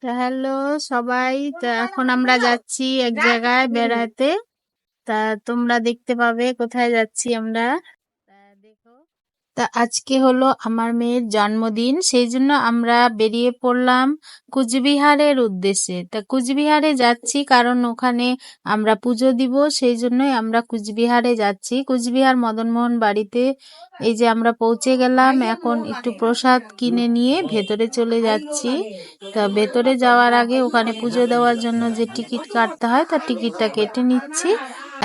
Hello সবাই, এখন আমরা যাচ্ছি এক জায়গায় বেড়াতে। তা তোমরা দেখতে পাবে কোথায় যাচ্ছি আমরা। দেখো, আজকে হলো আমার মেয়ের জন্মদিন, সেই জন্য আমরা বেরিয়ে পড়লাম কুচবিহারের উদ্দেশ্যে। তা কুচবিহারে যাচ্ছি কারণ ওখানে আমরা পুজো দিব, সেই জন্যই আমরা কুচবিহারে যাচ্ছি। কুচবিহার মদনমোহন বাড়িতে এই যে আমরা পৌঁছে গেলাম। এখন একটু প্রসাদ কিনে নিয়ে ভেতরে চলে যাচ্ছি। তা ভেতরে যাওয়ার আগে ওখানে পুজো দেওয়ার জন্য যে টিকিট কাটতে হয়, তার টিকিটটা কেটে নিচ্ছি।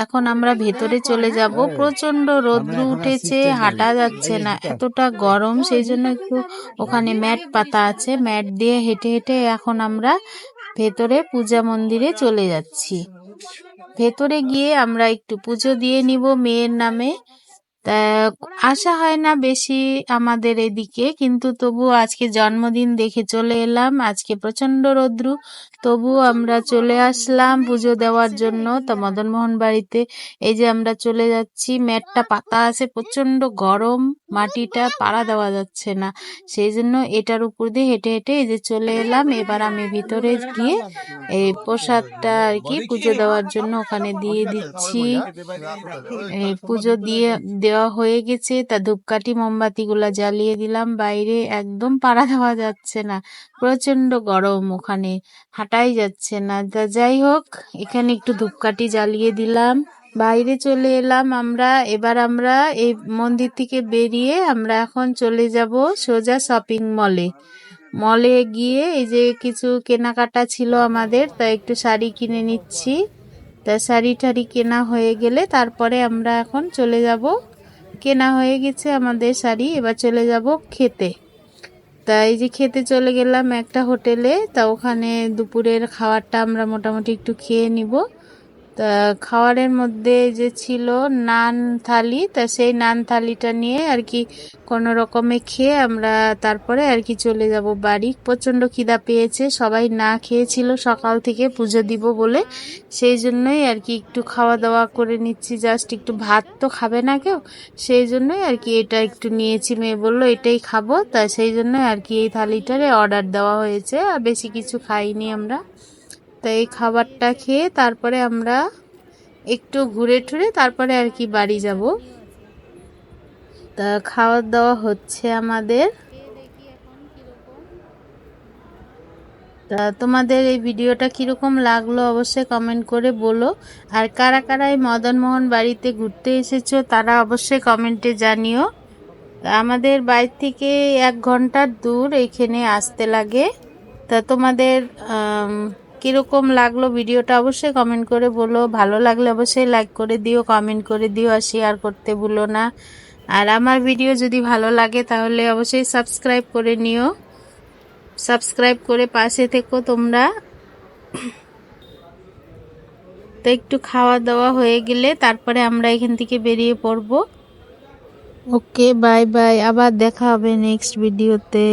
এখন আমরা ভেতরে চলে যাব। প্রচন্ড রৌদ্র উঠেছে, হাঁটা যাচ্ছে না, এতটা গরম। সেই জন্য একটু ওখানে ম্যাট পাতা আছে, ম্যাট দিয়ে হেঁটে হেঁটে এখন আমরা ভেতরে পূজা মন্দিরে চলে যাচ্ছি। ভেতরে গিয়ে আমরা একটু পুজো দিয়ে নিব মেয়ের নামে। তা আসা হয় না বেশি আমাদের এদিকে, কিন্তু তবুও আজকে জন্মদিন দেখে চলে এলাম। আজকে প্রচন্ড রৌদ্র, তবুও আমরা চলে আসলাম পুজো দেওয়ার জন্য। তা মদনমোহন বাড়িতে এই যে আমরা চলে যাচ্ছি, ম্যাটটা পাতা আছে, প্রচন্ড গরম, মাটিটা পাড়া দেওয়া যাচ্ছে না, সেই জন্য এটার উপর দিয়ে হেঁটে হেঁটে এই যে চলে এলাম। এবার আমি ভিতরে গিয়ে এই প্রসাদটা আর কি পুজো দেওয়ার জন্য ওখানে দিয়ে দিচ্ছি। এই পুজো দেওয়া হয়ে গেছে। তা ধূপকাঠি মোমবাতি গুলা জ্বালিয়ে দিলাম। বাইরে একদম পাড়া দেওয়া যাচ্ছে না, প্রচন্ড গরম, ওখানে হাঁটাই যাচ্ছে না। তা যাই হোক, এখানে একটু ধূপকাঠি জ্বালিয়ে দিলাম। বাইরে চলে এলাম আমরা। এবার আমরা এই মন্দির থেকে বেরিয়ে আমরা এখন চলে যাব সোজা শপিং মলে। মলে গিয়ে এই যে কিছু কেনাকাটা ছিল আমাদের, তা একটু শাড়ি কিনে নিচ্ছি। তা শাড়ি টাড়ি কেনা হয়ে গেলে তারপরে আমরা এখন চলে যাব। কেনা হয়ে গেছে আমাদের শাড়ি, এবার চলে যাব খেতে। তা এই যে খেতে চলে গেলাম একটা হোটেলে। তা ওখানে দুপুরের খাবারটা আমরা মোটামুটি একটু খেয়ে নিব। তা খাবারের মধ্যে যে ছিল নান থালি, তা সেই নান থালিটা নিয়ে আর কি কোনো রকমে খেয়ে আমরা তারপরে আর কি চলে যাব বাড়ি। প্রচন্ড খিদা পেয়েছে, সবাই না খেয়েছিল সকাল থেকে পুজো দিব বলে, সেই জন্যই আর কি একটু খাওয়া দাওয়া করে নিচ্ছি। জাস্ট একটু, ভাত তো খাবে না কেউ, সেই জন্যই আর কি এটা একটু নিয়েছি। মেয়ে বললো এটাই খাবো, তা সেই জন্যই আর কি এই থালিটারে অর্ডার দেওয়া হয়েছে, আর বেশি কিছু খাইনি আমরা। তা এই খাবারটা খেয়ে তারপরে আমরা একটু ঘুরে টুরে তারপরে আর কি বাড়ি যাব। তা খাওয়া দাওয়া হচ্ছে আমাদের। তা তোমাদের এই ভিডিওটা কিরকম লাগলো অবশ্যই কমেন্ট করে বলো। আর কারা কারা এই মদনমোহন বাড়িতে ঘুরতে এসেছো তারা অবশ্যই কমেন্টে জানিও। আমাদের বাড়ি থেকে 1 ঘন্টার দূর এখানে আসতে লাগে। তা তোমাদের কিরকম লাগলো ভিডিওটা অবশ্যই কমেন্ট করে বলো। ভালো লাগলে অবশ্যই লাইক করে দিও, কমেন্ট করে দিও, আর শেয়ার করতে ভুলো না। আর আমার ভিডিও যদি ভালো লাগে তাহলে অবশ্যই সাবস্ক্রাইব করে নিও, সাবস্ক্রাইব করে পাশে থেকো তোমরা। তো একটু খাওয়া দাওয়া হয়ে গেলে তারপরে আমরা এখান থেকে বেরিয়ে পড়বো। ওকে, বাই বাই, আবার দেখা হবে নেক্সট ভিডিওতে।